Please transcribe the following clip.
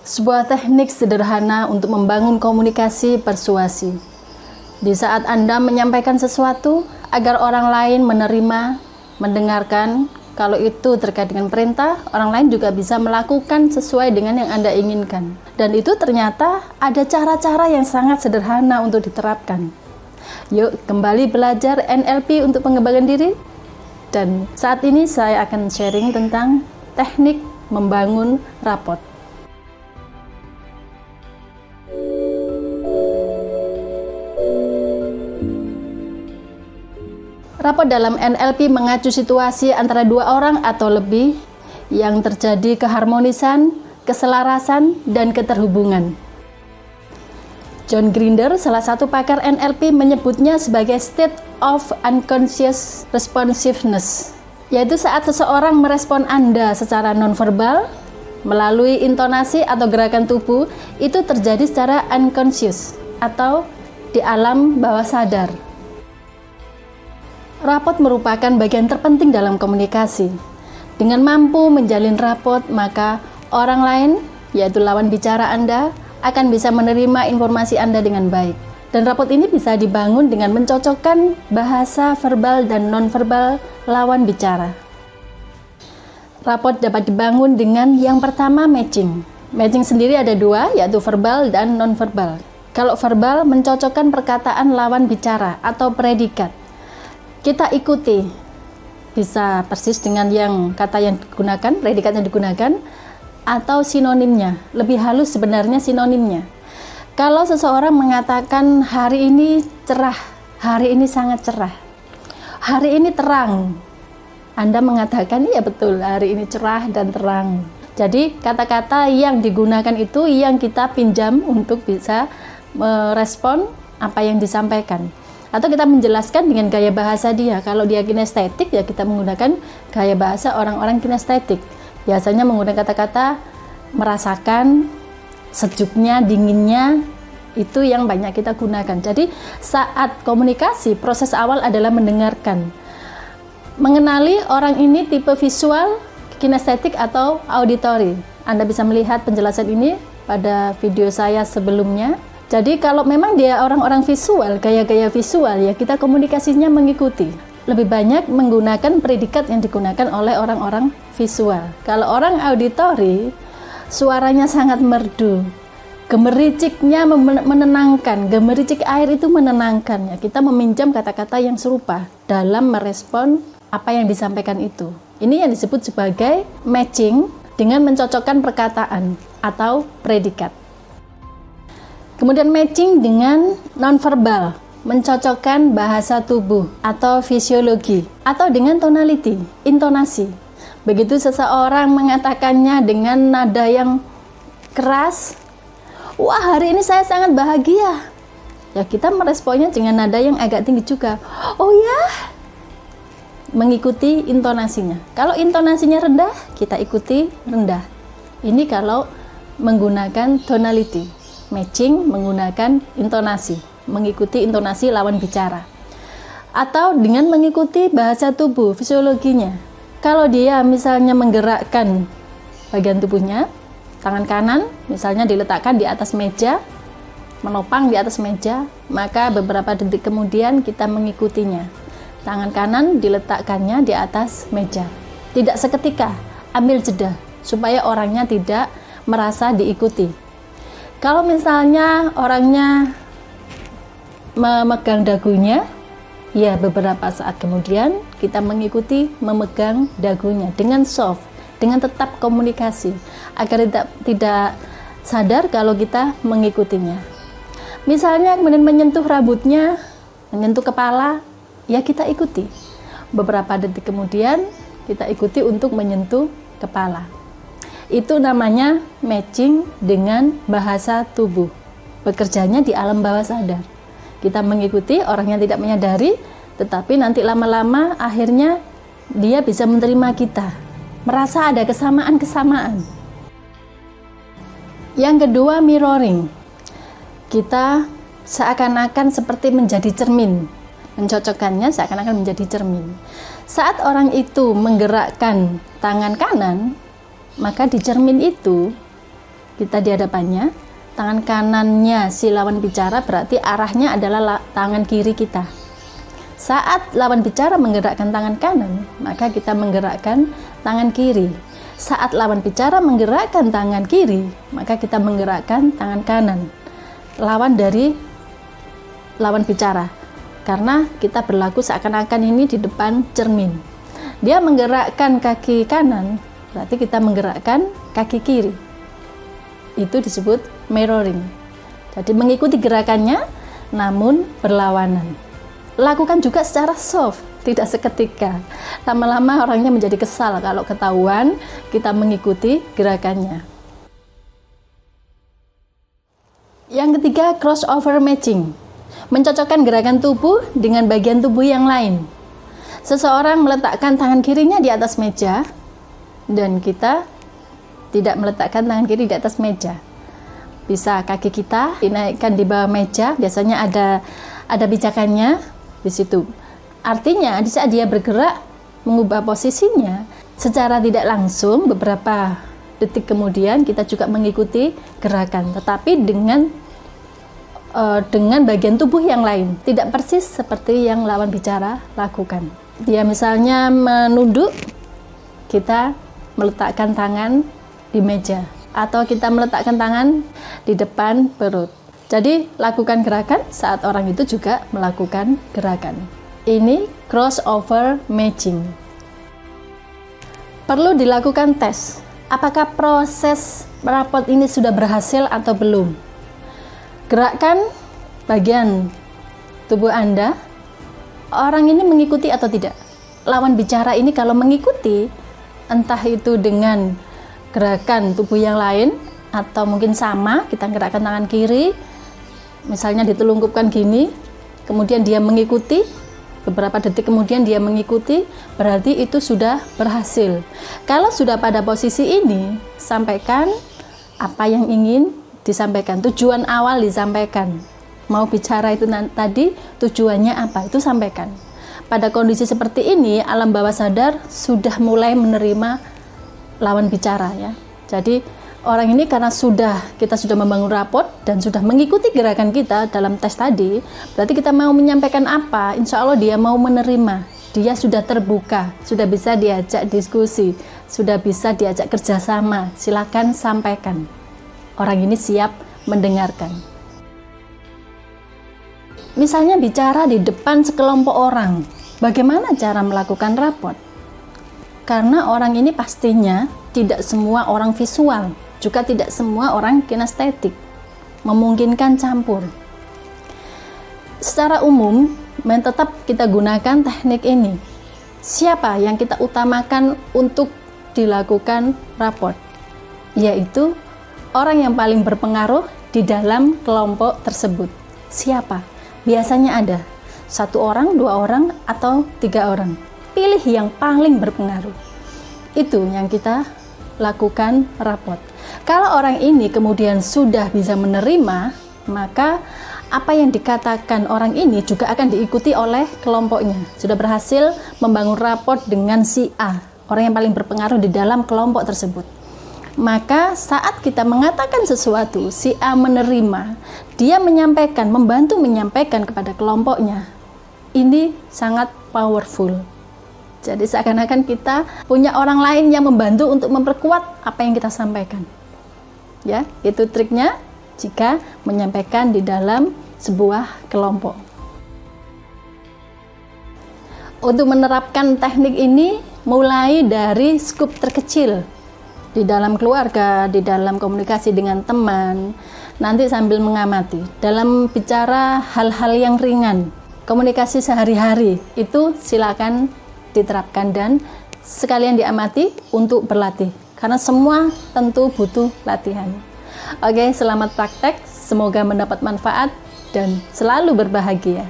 Sebuah teknik sederhana untuk membangun komunikasi persuasi. Di saat Anda menyampaikan sesuatu agar orang lain menerima, mendengarkan, kalau itu terkait dengan perintah, orang lain juga bisa melakukan sesuai dengan yang Anda inginkan. Dan itu ternyata ada cara-cara yang sangat sederhana untuk diterapkan. Yuk kembali belajar NLP untuk pengembangan diri. Dan saat ini saya akan sharing tentang teknik membangun raport. Raport dalam NLP mengacu situasi antara dua orang atau lebih yang terjadi keharmonisan, keselarasan, dan keterhubungan. John Grinder, salah satu pakar NLP, menyebutnya sebagai state of unconscious responsiveness, yaitu saat seseorang merespon Anda secara nonverbal, melalui intonasi atau gerakan tubuh, itu terjadi secara unconscious atau di alam bawah sadar. Raport merupakan bagian terpenting dalam komunikasi. Dengan mampu menjalin raport, maka orang lain, yaitu lawan bicara Anda, akan bisa menerima informasi Anda dengan baik. Dan raport ini bisa dibangun dengan mencocokkan bahasa verbal dan nonverbal lawan bicara. Raport dapat dibangun dengan yang pertama, matching. Matching sendiri ada dua, yaitu verbal dan nonverbal. Kalau verbal, mencocokkan perkataan lawan bicara atau predikat. Kita ikuti, bisa persis dengan yang kata yang digunakan, predikat yang digunakan, atau sinonimnya. Lebih halus sebenarnya sinonimnya. Kalau seseorang mengatakan hari ini cerah, hari ini sangat cerah, hari ini terang, Anda mengatakan iya betul, hari ini cerah dan terang. Jadi kata-kata yang digunakan itu yang kita pinjam untuk bisa merespon apa yang disampaikan. Atau kita menjelaskan dengan gaya bahasa dia. Kalau dia kinestetik, ya kita menggunakan gaya bahasa orang-orang kinestetik. Biasanya menggunakan kata-kata merasakan, sejuknya, dinginnya, itu yang banyak kita gunakan. Jadi saat komunikasi, proses awal adalah mendengarkan. Mengenali orang ini tipe visual, kinestetik, atau auditory. Anda bisa melihat penjelasan ini pada video saya sebelumnya. Jadi kalau memang dia orang-orang visual, gaya-gaya visual, ya kita komunikasinya mengikuti. Lebih banyak menggunakan predikat yang digunakan oleh orang-orang visual. Kalau orang auditory, suaranya sangat merdu. Gemericiknya menenangkan, gemericik air itu menenangkan. Ya, kita meminjam kata-kata yang serupa dalam merespon apa yang disampaikan itu. Ini yang disebut sebagai matching dengan mencocokkan perkataan atau predikat. Kemudian matching dengan nonverbal, mencocokkan bahasa tubuh atau fisiologi, atau dengan tonality, intonasi. Begitu seseorang mengatakannya dengan nada yang keras, wah hari ini saya sangat bahagia. Ya kita meresponnya dengan nada yang agak tinggi juga. Oh ya, mengikuti intonasinya. Kalau intonasinya rendah, kita ikuti rendah. Ini kalau menggunakan tonality. Matching menggunakan intonasi, mengikuti intonasi lawan bicara. Atau dengan mengikuti bahasa tubuh, fisiologinya. Kalau dia misalnya menggerakkan bagian tubuhnya, tangan kanan misalnya diletakkan di atas meja, menopang di atas meja, maka beberapa detik kemudian kita mengikutinya. Tangan kanan diletakkannya di atas meja. Tidak seketika, ambil jeda, supaya orangnya tidak merasa diikuti. Kalau misalnya orangnya memegang dagunya, ya beberapa saat kemudian kita mengikuti memegang dagunya dengan soft, dengan tetap komunikasi, agar tidak sadar kalau kita mengikutinya. Misalnya kemudian menyentuh rambutnya, menyentuh kepala, ya kita ikuti. Beberapa detik kemudian kita ikuti untuk menyentuh kepala. Itu namanya matching dengan bahasa tubuh. Bekerjanya di alam bawah sadar. Kita mengikuti orang yang tidak menyadari, tetapi nanti lama-lama akhirnya dia bisa menerima kita. Merasa ada kesamaan-kesamaan. Yang kedua, mirroring. Kita seakan-akan seperti menjadi cermin. Mencocokkannya seakan-akan menjadi cermin. Saat orang itu menggerakkan tangan kanan, maka di cermin itu kita di hadapannya, tangan kanannya si lawan bicara berarti arahnya adalah tangan kiri kita. Saat lawan bicara menggerakkan tangan kanan, maka kita menggerakkan tangan kiri. Saat lawan bicara menggerakkan tangan kiri, maka kita menggerakkan tangan kanan. Lawan dari lawan bicara. Karena kita berlaku seakan-akan ini di depan cermin. Dia menggerakkan kaki kanan, berarti kita menggerakkan kaki kiri. Itu disebut mirroring. Jadi mengikuti gerakannya, namun berlawanan. Lakukan juga secara soft, tidak seketika. Lama-lama orangnya menjadi kesal kalau ketahuan kita mengikuti gerakannya. Yang ketiga, crossover matching. Mencocokkan gerakan tubuh dengan bagian tubuh yang lain. Seseorang meletakkan tangan kirinya di atas meja, dan kita tidak meletakkan tangan kiri di atas meja. Bisa kaki kita dinaikkan di bawah meja, biasanya ada pijakannya di situ. Artinya di saat dia bergerak mengubah posisinya secara tidak langsung, beberapa detik kemudian kita juga mengikuti gerakan, tetapi dengan bagian tubuh yang lain, tidak persis seperti yang lawan bicara lakukan. Dia misalnya menunduk, kita meletakkan tangan di meja, atau kita meletakkan tangan di depan perut. Jadi lakukan gerakan saat orang itu juga melakukan gerakan. Ini crossover matching. Perlu dilakukan tes. Apakah proses rapot ini sudah berhasil atau belum? Gerakkan bagian tubuh Anda. Orang ini mengikuti atau tidak? Lawan bicara ini kalau mengikuti, entah itu dengan gerakan tubuh yang lain, atau mungkin sama, kita gerakkan tangan kiri, misalnya ditelungkupkan gini, kemudian dia mengikuti, beberapa detik kemudian dia mengikuti, berarti itu sudah berhasil. Kalau sudah pada posisi ini, sampaikan apa yang ingin disampaikan, tujuan awal disampaikan. Mau bicara itu tadi, tujuannya apa, itu sampaikan. Pada kondisi seperti ini, alam bawah sadar sudah mulai menerima lawan bicara ya. Jadi orang ini karena kita sudah membangun raport dan sudah mengikuti gerakan kita dalam tes tadi, berarti kita mau menyampaikan apa, insya Allah dia mau menerima. Dia sudah terbuka, sudah bisa diajak diskusi, sudah bisa diajak kerjasama. Silakan sampaikan. Orang ini siap mendengarkan. Misalnya bicara di depan sekelompok orang, bagaimana cara melakukan raport? Karena orang ini pastinya tidak semua orang visual, juga tidak semua orang kinestetik, memungkinkan campur. Secara umum, tetap kita gunakan teknik ini. Siapa yang kita utamakan untuk dilakukan raport? Yaitu orang yang paling berpengaruh di dalam kelompok tersebut. Siapa? Biasanya ada 1 orang, 2 orang, atau 3 orang. Pilih yang paling berpengaruh. Itu yang kita lakukan raport. Kalau orang ini kemudian sudah bisa menerima, maka apa yang dikatakan orang ini juga akan diikuti oleh kelompoknya. Sudah berhasil membangun raport dengan si A, orang yang paling berpengaruh di dalam kelompok tersebut. Maka saat kita mengatakan sesuatu, si A menerima, dia menyampaikan, membantu menyampaikan kepada kelompoknya. Ini sangat powerful. Jadi seakan-akan kita punya orang lain yang membantu untuk memperkuat apa yang kita sampaikan. Ya, itu triknya jika menyampaikan di dalam sebuah kelompok. Untuk menerapkan teknik ini mulai dari skup terkecil di dalam keluarga, di dalam komunikasi dengan teman, nanti sambil mengamati. Dalam bicara hal-hal yang ringan, komunikasi sehari-hari, itu silakan diterapkan dan sekalian diamati untuk berlatih. Karena semua tentu butuh latihan. Oke, selamat praktek, semoga mendapat manfaat dan selalu berbahagia.